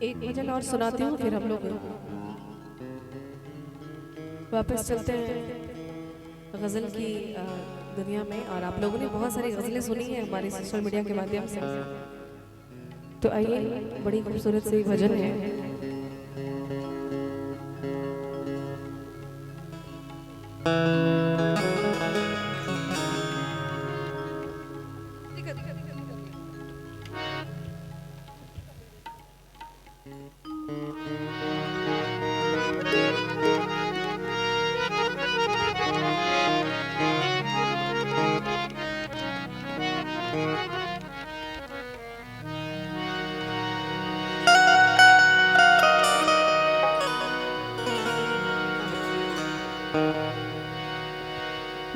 एक भजन और सुनाती हूँ, फिर हम लोग वापस चलते हैं गज़ल की दुनिया में। और आप लोगों ने बहुत सारी गज़लें सुनी हैं हमारे सोशल मीडिया के माध्यम से, तो आइए बड़ी खूबसूरत सी भजन है।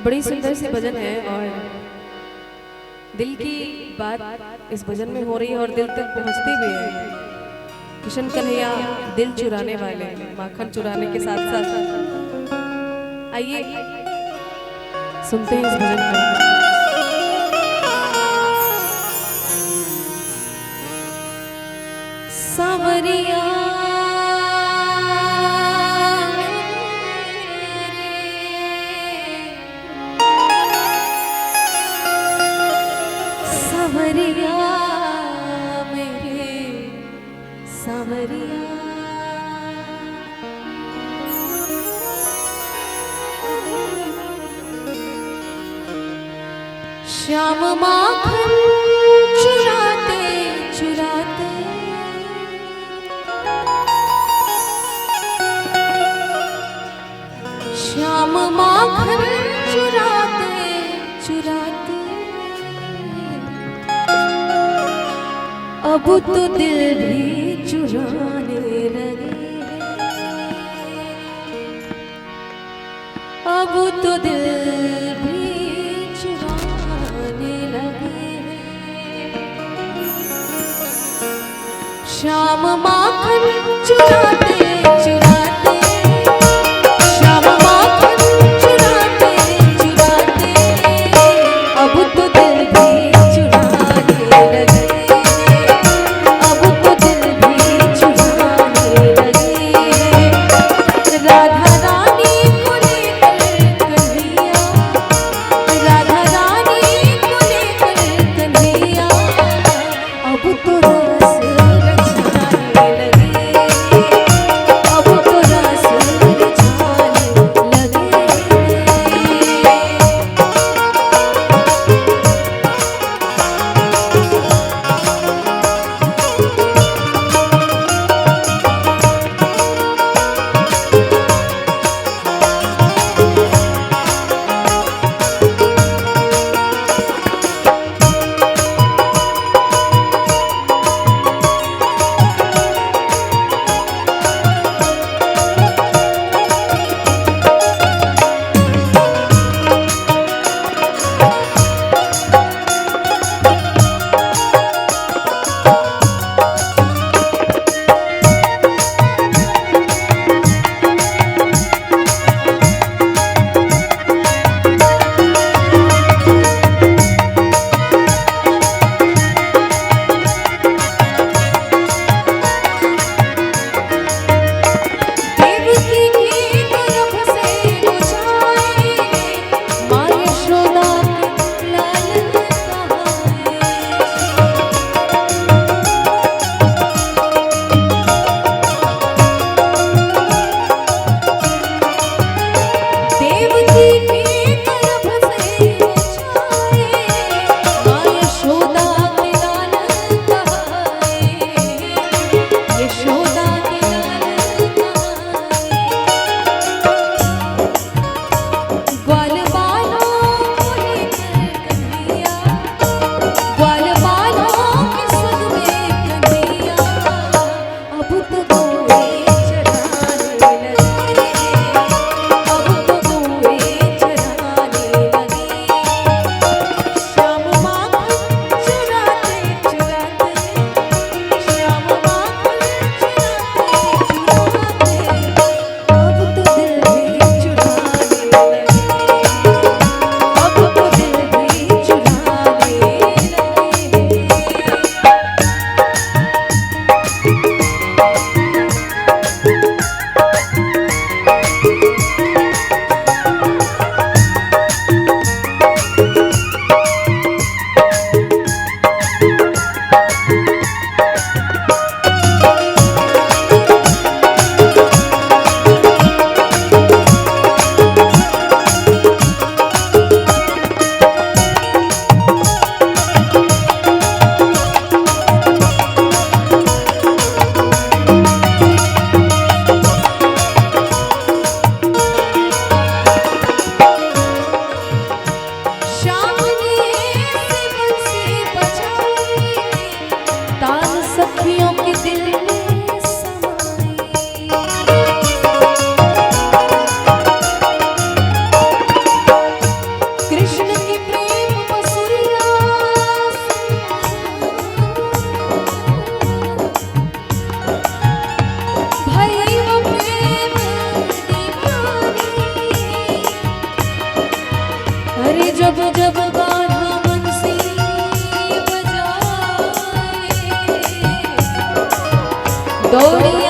बड़ी सुंदर सी भजन है और दिल की बात इस भजन में हो रही है और दिल तक पहुंचती भी है। किशन कन्हैया दिल चुराने वाले, माखन चुराने के साथ साथ आइए सुनते हैं इस भजन को। सावरिया सावरिया मेरे सावरिया, श्याम माखन चुराते चुराते श्याम माखन चुराते चुराते अब तो दिल भी चुराने लगे, अब तो दिल भी चुराने लगे। श्याम माखन चुराते चुराते श्याम माखन चुराते चुराते अब तो दिल भी चुराने लगे, अब तो दिल भी चुराने लगे। राधा रानी को लेकर कन्हैया, राधा रानी को लेकर कन्हैया अब तो रस रचाने लगे, जोड़िया